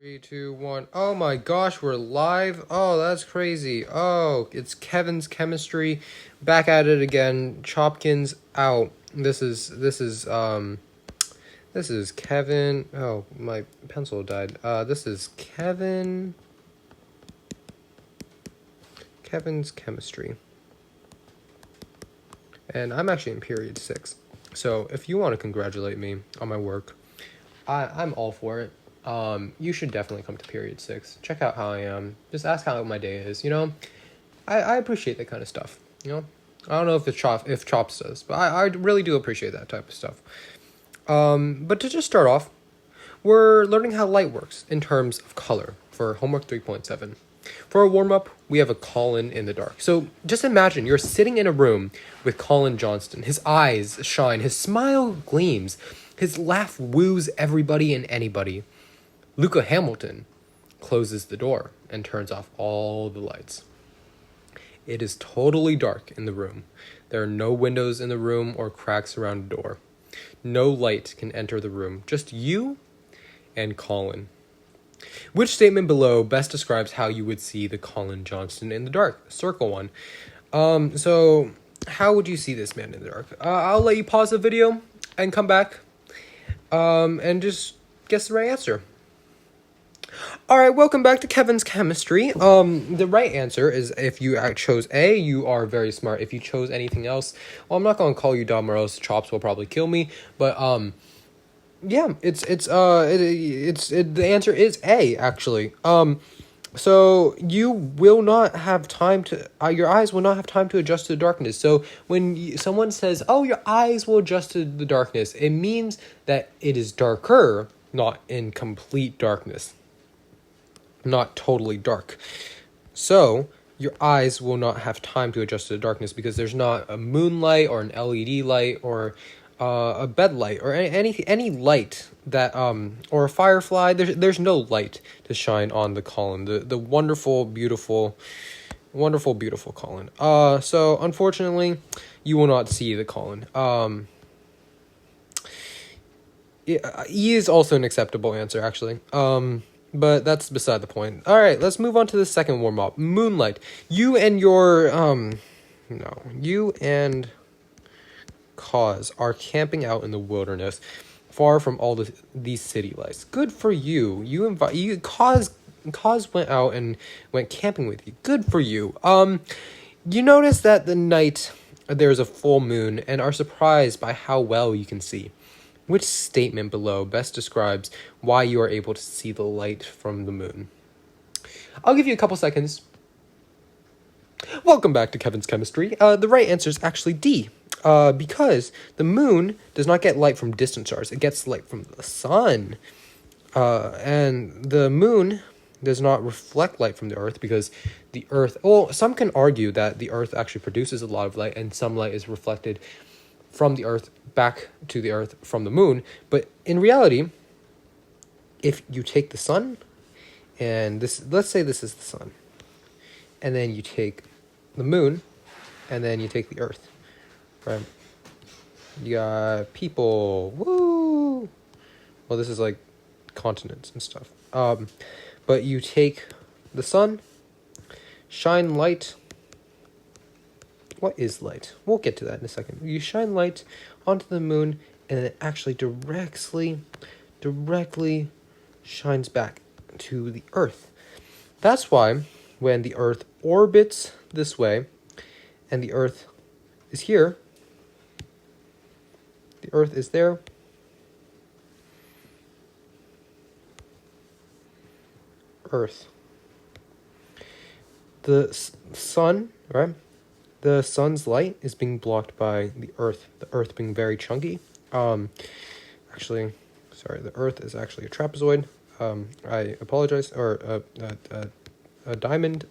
Three, two, one. Oh my gosh, we're live. Oh, that's crazy. Oh, it's Kevin's chemistry. Back at it again. Chopkins out. This is Kevin. Oh, my pencil died. This is Kevin's chemistry. And I'm actually in period 6. So if you want to congratulate me on my work, I'm all for it. You should definitely come to period 6. Check out how I am. Just ask how my day is. I appreciate that kind of stuff. I don't know if Chops does, but I really do appreciate that type of stuff. But to just start off, we're learning how light works in terms of color for homework 3.7. For a warm-up, we have a Colin in the dark. So just imagine you're sitting in a room with Colin Johnston. His eyes shine, his smile gleams, his laugh woos everybody and anybody. Luca Hamilton closes the door and turns off all the lights. It is totally dark in the room. There are no windows in the room or cracks around the door. No light can enter the room, just you and Colin. Which statement below best describes how you would see the Colin Johnston in the dark? Circle one. So how would you see this man in the dark? I'll let you pause the video and come back and just guess the right answer. All right, welcome back to Kevin's chemistry. The right answer is if you chose A, you are very smart. If you chose anything else, well, I'm not going to call you dumb or else Chops will probably kill me. But yeah, the answer is A actually. So you will not have time to your eyes will not have time to adjust to the darkness. So when someone says, "Oh, your eyes will adjust to the darkness," it means that it is darker, not in complete darkness. Not totally dark. So your eyes will not have time to adjust to the darkness because there's not a moonlight or an LED light or a bed light or any light that or a firefly. There's no light to shine on the Colin, the wonderful beautiful Colin. So unfortunately you will not see the Colin. E is also an acceptable answer actually. But that's beside the point. All right, let's move on to the second warm-up. Moonlight. You and Cause are camping out in the wilderness, far from all these city lights. Good for you. Cause went out and went camping with you. Good for you. You notice that the night there's a full moon and are surprised by how well you can see. Which statement below best describes why you are able to see the light from the moon? I'll give you a couple seconds. Welcome back to Kevin's chemistry. The right answer is actually D. Because the moon does not get light from distant stars. It gets light from the sun. And the moon does not reflect light from the earth because the earth... Well, some can argue that the earth actually produces a lot of light and some light is reflected from the earth back to the earth from the moon. But in reality, if you take the sun and let's say this is the sun, and then you take the moon and then you take the earth, right? You got people, woo! Well, this is like continents and stuff. But you take the sun, shine light. What is light? We'll get to that in a second. You shine light onto the moon, and it actually directly shines back to the earth. That's why when the earth orbits this way, and the earth is here, the earth is there, earth. The sun, right? The sun's light is being blocked by the earth being very chunky. Actually, sorry, the earth is actually a trapezoid. I apologize, or a diamond.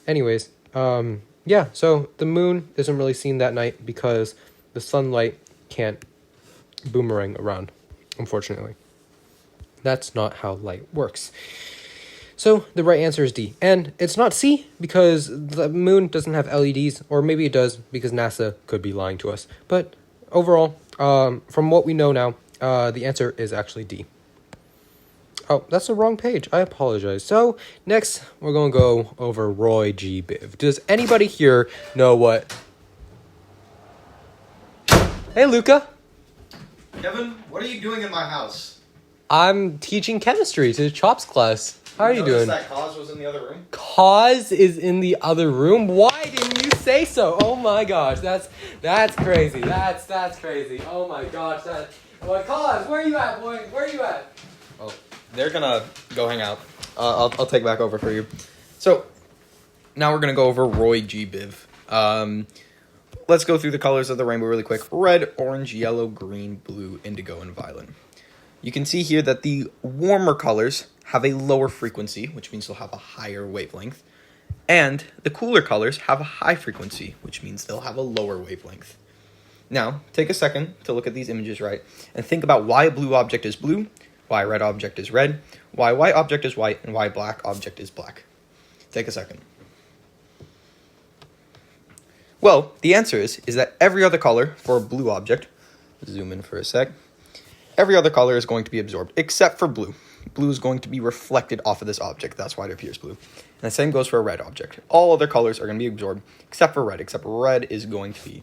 Anyways, yeah, so the moon isn't really seen that night because the sunlight can't boomerang around, unfortunately. That's not how light works. So the right answer is D. And it's not C because the moon doesn't have LEDs, or maybe it does because NASA could be lying to us. But overall, from what we know now, the answer is actually D. Oh, that's the wrong page. I apologize. So, next, we're going to go over Roy G Biv. Does anybody here know what... Hey, Luca. Kevin, what are you doing in my house? I'm teaching chemistry to Chops class. How are you doing? That Cause was in the other room? Cause is in the other room? Why didn't you say so? Oh my gosh, that's crazy. That's crazy. Oh my gosh, Well, Cause, where are you at, boy? Where are you at? Oh, they're gonna go hang out. I'll take back over for you. So, now we're gonna go over Roy G Biv. Let's go through the colors of the rainbow really quick. Red, orange, yellow, green, blue, indigo, and violet. You can see here that the warmer colors have a lower frequency, which means they'll have a higher wavelength. And the cooler colors have a high frequency, which means they'll have a lower wavelength. Now, take a second to look at these images right, and think about why a blue object is blue, why a red object is red, why a white object is white, and why a black object is black. Take a second. Well, the answer is that every other color for a blue object, zoom in for a sec, every other color is going to be absorbed, except for blue. Blue is going to be reflected off of this object. That's why it appears blue. And the same goes for a red object. All other colors are going to be absorbed, except for red, except red is going to be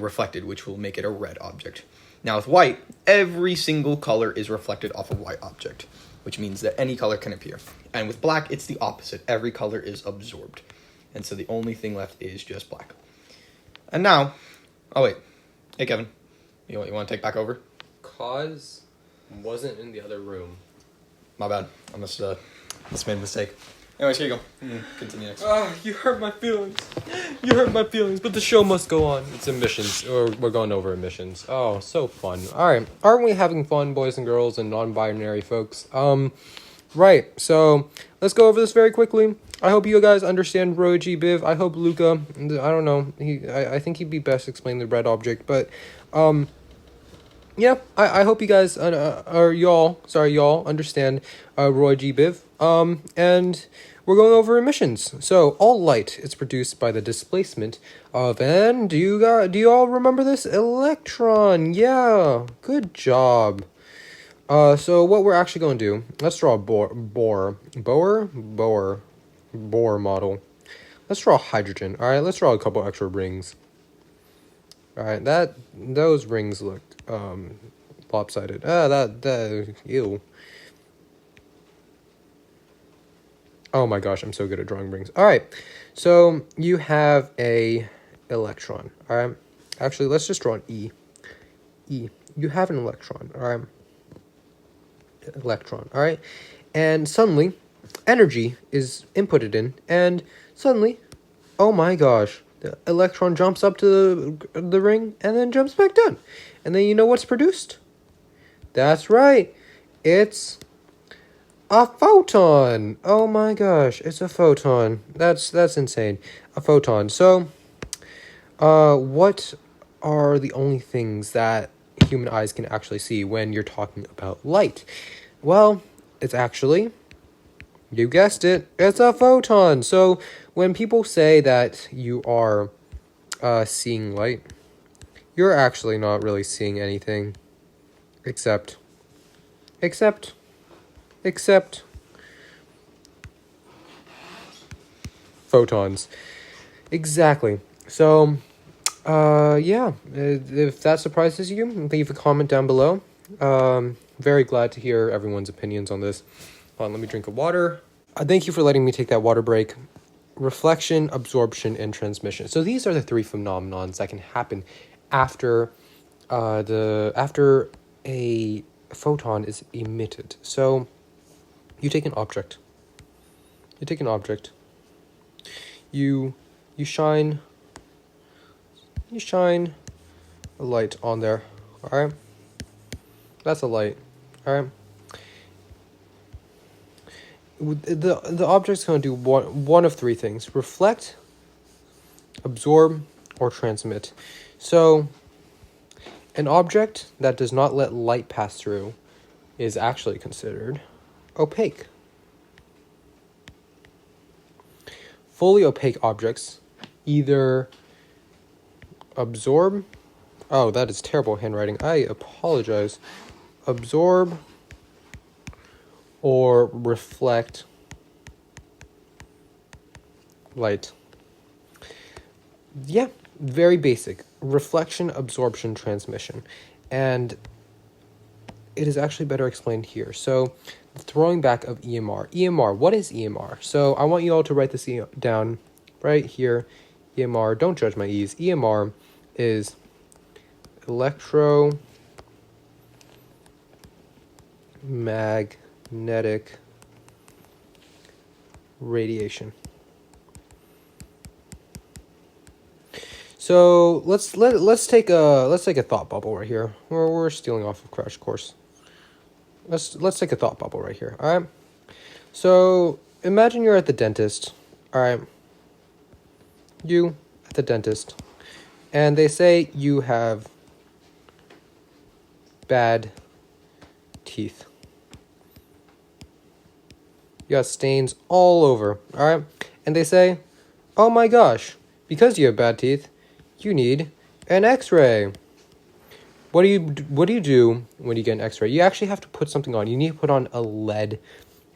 reflected, which will make it a red object. Now with white, every single color is reflected off a white object, which means that any color can appear. And with black, it's the opposite. Every color is absorbed. And so the only thing left is just black. And now, oh wait, hey Kevin, you want to take back over? Cause wasn't in the other room. My bad, I must made a mistake. Anyways, here you go. Continue next. You hurt my feelings. But the show must go on. It's emissions, or we're going over emissions. Oh, so fun. All right, aren't we having fun, boys and girls and non-binary folks? Right. So let's go over this very quickly. I hope you guys understand Roy G Biv. I hope Luca. I don't know. I think he'd be best explain the red object, but yeah. I hope you guys y'all understand Roy G Biv. And we're going over emissions. So all light is produced by the displacement of do you all remember this? Electron. Yeah. Good job. So what we're actually going to do, let's draw a Bohr model. Let's draw hydrogen. All right, let's draw a couple extra rings. All right, those rings look lopsided. Ew. Oh my gosh, I'm so good at drawing rings. All right, so you have a electron. All right, actually, let's just draw an E. You have an electron. All right. Electron, all right, and suddenly energy is inputted in, and suddenly, oh my gosh, the electron jumps up to the ring and then jumps back down, and then you know what's produced? That's right, it's a photon. Oh my gosh, it's a photon. That's insane. A photon. So, what are the only things that human eyes can actually see when you're talking about light? Well, it's actually, you guessed it, it's a photon. So when people say that you are seeing light, you're actually not really seeing anything except photons. Exactly. So yeah, if that surprises you, leave a comment down below. Very glad to hear everyone's opinions on this. Let me drink a water. Thank you for letting me take that water break. Reflection, absorption, and transmission. So these are the three phenomenons that can happen after a photon is emitted. So you take an object. You shine a light on there. All right, that's a light. All right. The object's going to do one of three things: reflect, absorb, or transmit. So an object that does not let light pass through is actually considered opaque. Fully opaque objects either absorb... Oh, that is terrible handwriting. I apologize. Absorb or reflect light. Yeah, very basic. Reflection, absorption, transmission. And it is actually better explained here. So, throwing back of EMR. EMR, what is EMR? So, I want you all to write this down right here. EMR, don't judge my E's. EMR is electromagnetic radiation. So let's take a thought bubble right here. We're stealing off of Crash Course. Let's take a thought bubble right here. All right. So imagine you're at the dentist. All right. You at the dentist, and they say you have bad teeth. You got stains all over. All right. And they say, "Oh my gosh, because you have bad teeth, you need an X-ray." What do you do when you get an X-ray? You actually have to put something on. You need to put on a lead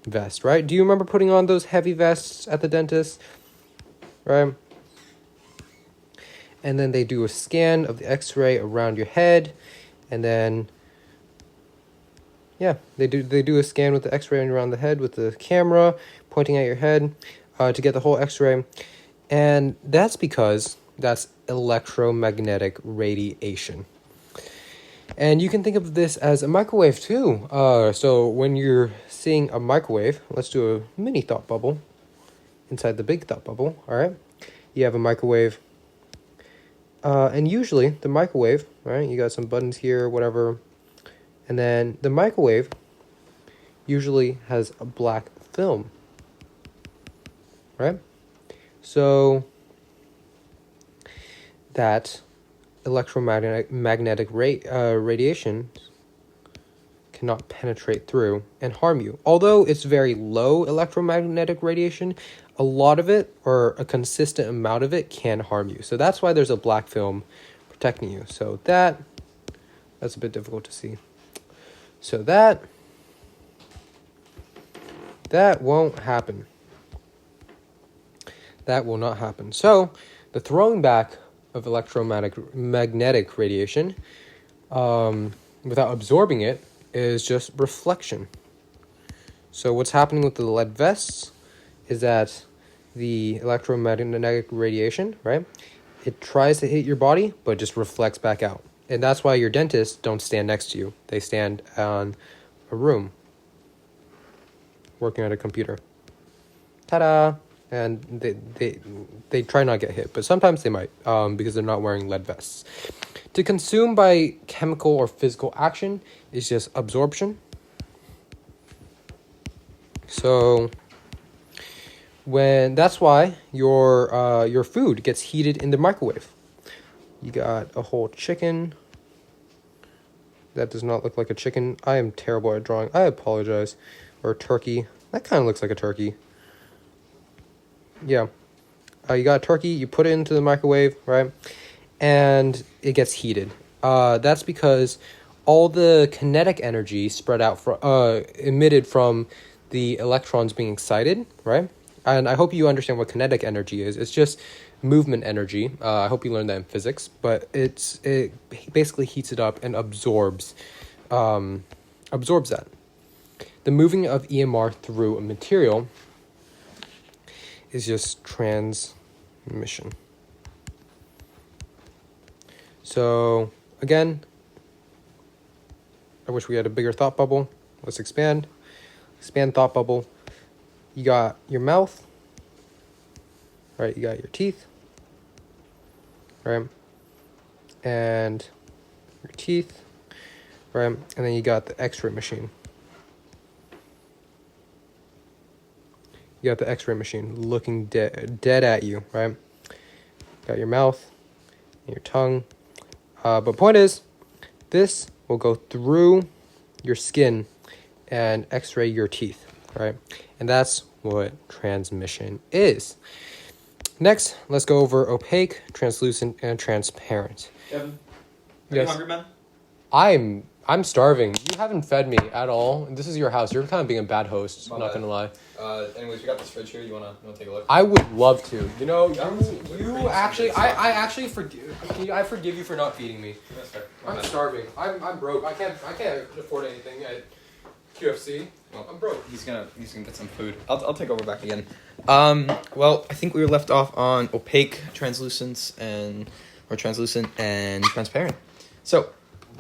vest, right? Do you remember putting on those heavy vests at the dentist? Right? And then they do a scan of the X-ray around your head, and then they do a scan with the X-ray around the head with the camera pointing at your head to get the whole X-ray. And that's because that's electromagnetic radiation. And you can think of this as a microwave too. So when you're seeing a microwave, let's do a mini thought bubble inside the big thought bubble. All right, you have a microwave, and usually the microwave, right? You got some buttons here, whatever, and then the microwave usually has a black film, right? So that electromagnetic radiation cannot penetrate through and harm you. Although it's very low electromagnetic radiation, a lot of it, or a consistent amount of it, can harm you. So that's why there's a black film protecting you. So that's a bit difficult to see. So that won't happen. That will not happen. So the throwing back of electromagnetic radiation without absorbing it is just reflection. So what's happening with the lead vests is that the electromagnetic radiation, right, it tries to hit your body but just reflects back out. And that's why your dentists don't stand next to you. They stand on a room working at a computer. Ta-da! And they try not to get hit, but sometimes they might because they're not wearing lead vests. To consume by chemical or physical action is just absorption. So that's why your food gets heated in the microwave. You got a whole chicken. That does not look like a chicken. I am terrible at drawing. I apologize. Or turkey. That kind of looks like a turkey. Yeah. You got a turkey, you put it into the microwave, right? And it gets heated. That's because all the kinetic energy spread out emitted from the electrons being excited, right? And I hope you understand what kinetic energy is. It's just movement energy. I hope you learned that in physics, but it basically heats it up and absorbs that. The moving of EMR through a material is just transmission. So again, I wish we had a bigger thought bubble. Let's expand thought bubble. You got your mouth, right? You got your teeth, right? And your teeth, right? And then you got the X-ray machine. You got the X-ray machine looking dead at you, right? Got your mouth and your tongue. But point is, this will go through your skin and X-ray your teeth, right? And that's what transmission is. Next, let's go over opaque, translucent, and transparent. Kevin, yes. You hungry, man? I'm starving. You haven't fed me at all. This is your house. You're kind of being a bad host. My not bad. gonna lie. Anyways, we got this fridge here. You wanna take a look? I would love to. You know, You you actually, I actually forgive. I forgive you for not feeding me. That's fair. I'm starving. I'm broke. I can't afford anything at QFC. Well, I'm broke. He's gonna get some food. I'll take over back again. Well, I think we were left off on opaque, translucent, and transparent. So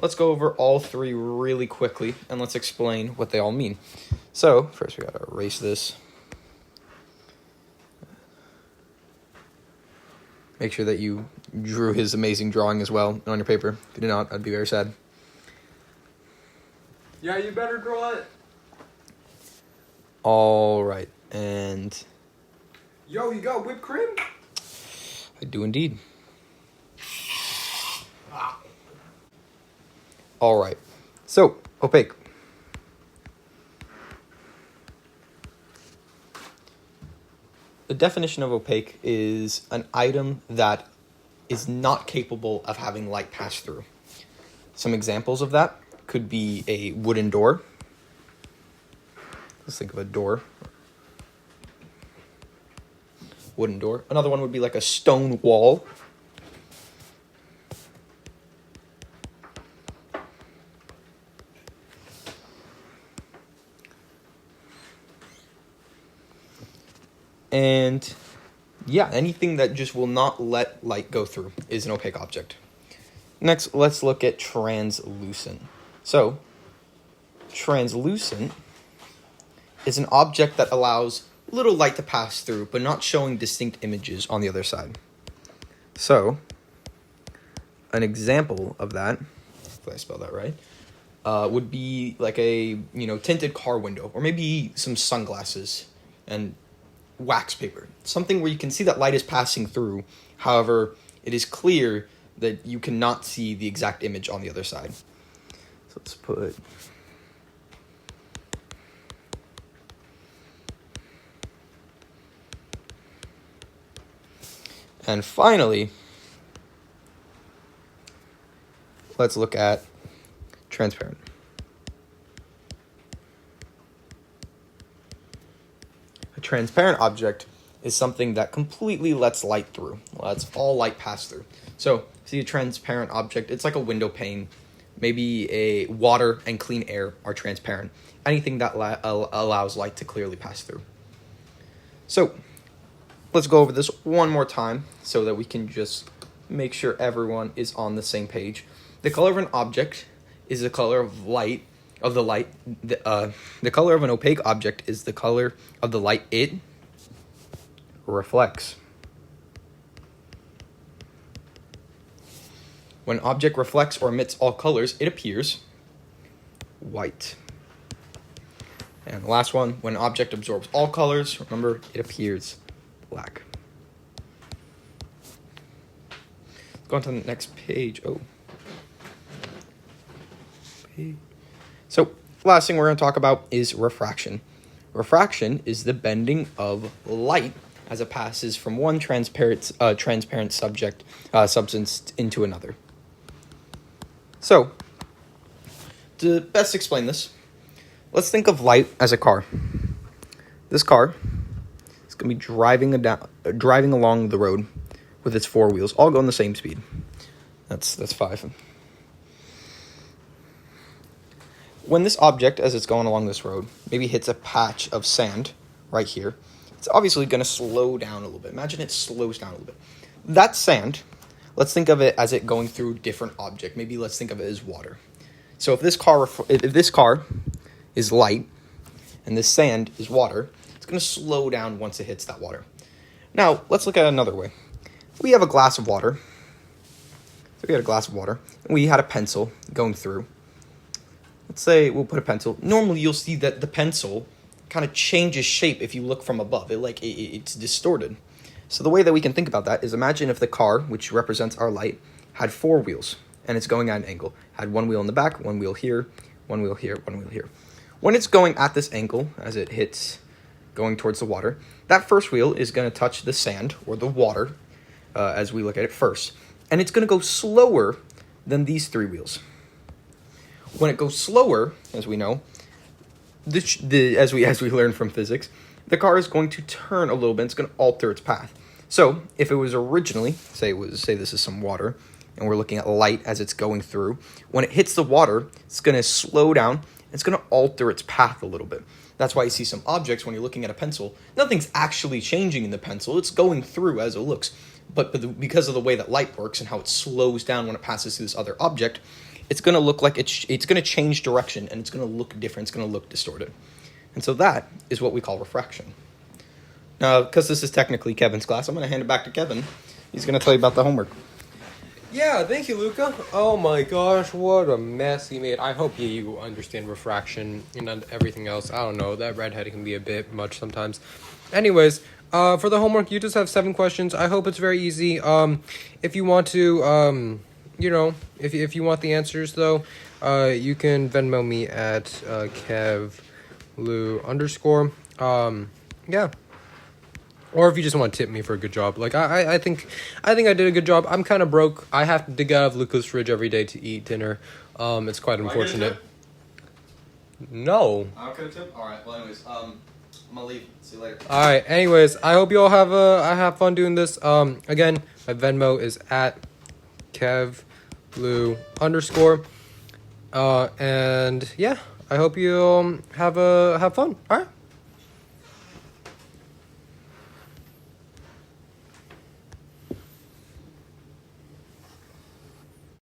let's go over all three really quickly and let's explain what they all mean. So first we gotta erase this. Make sure that you drew his amazing drawing as well on your paper. If you did not, I'd be very sad. Yeah, you better draw it. All right, and Yo, you got whipped cream? I do indeed. All right, so opaque. The definition of opaque is an item that is not capable of having light pass through. Some examples of that could be a wooden door. Let's think of a door. Wooden door. Another one would be like a stone wall. And yeah, anything that just will not let light go through is an opaque object. Next, let's look at translucent. So, translucent is an object that allows little light to pass through, but not showing distinct images on the other side. So, an example of that, if I spell that right, would be like a tinted car window, or maybe some sunglasses and wax paper. Something where you can see that light is passing through. However, it is clear that you cannot see the exact image on the other side. So let's put... And finally, let's look at transparent. A transparent object is something that completely lets light through. Lets all light pass through. So, see a transparent object, it's like a window pane. Maybe a water and clean air are transparent. Anything that allows light to clearly pass through. So, let's go over this one more time so that we can just make sure everyone is on the same page. The color of an object is the color of light, of the light. The color of an opaque object is the color of the light it reflects. When an object reflects or emits all colors, it appears white. And the last one, when an object absorbs all colors, remember, it appears black. Go on to the next page. So, last thing we're going to talk about is refraction. Refraction is the bending of light as it passes from one transparent substance into another. So, to best explain this, let's think of light as a car. This car is going to be driving along the road with its four wheels, all going the same speed. That's 5. When this object, as it's going along this road, maybe hits a patch of sand right here, it's obviously going to slow down a little bit. Imagine it slows down a little bit. That sand, let's think of it as it going through different object. Maybe let's think of it as water. So if this car is light and this sand is water, it's going to slow down once it hits that water. Now, let's look at it another way. We have a glass of water. So we had a glass of water, and we had a pencil going through. Let's say we'll put a pencil. Normally, you'll see that the pencil kind of changes shape if you look from above. It's distorted. So the way that we can think about that is imagine if the car, which represents our light, had 4 wheels, and it's going at an angle. Had 1 wheel in the back, 1 wheel here, 1 wheel here, 1 wheel here. When it's going at this angle, as it hits going towards the water, that first wheel is going to touch the sand or the water, as we look at it first. And it's going to go slower than these 3 wheels. When it goes slower, as we know, as we learned from physics, the car is going to turn a little bit. It's going to alter its path. So if it was originally, say this is some water, and we're looking at light as it's going through, when it hits the water, it's going to slow down. It's going to alter its path a little bit. That's why you see some objects when you're looking at a pencil. Nothing's actually changing in the pencil. It's going through as it looks. But because of the way that light works and how it slows down when it passes through this other object, it's going to look like it's going to change direction, and it's going to look different. It's going to look distorted. And so that is what we call refraction. Now, because this is technically Kevin's class, I'm going to hand it back to Kevin. He's going to tell you about the homework. Yeah, thank you, Luca. Oh my gosh, what a mess he made. I hope you understand refraction and everything else. I don't know, that redhead can be a bit much sometimes. Anyways, for the homework, you just have 7 questions. I hope it's very easy. If you want to, if you want the answers, though, you can Venmo me at KevLou_. Yeah. Or if you just want to tip me for a good job. Like, I think I did a good job. I'm kind of broke. I have to dig out of Luca's fridge every day to eat dinner. It's quite unfortunate. No. I don't get a tip? Alright, well anyways, I'm gonna leave. See you later. Alright, anyways, I hope you all have fun doing this. Again, my Venmo is at KevLou_. And yeah, I hope you have fun. Alright.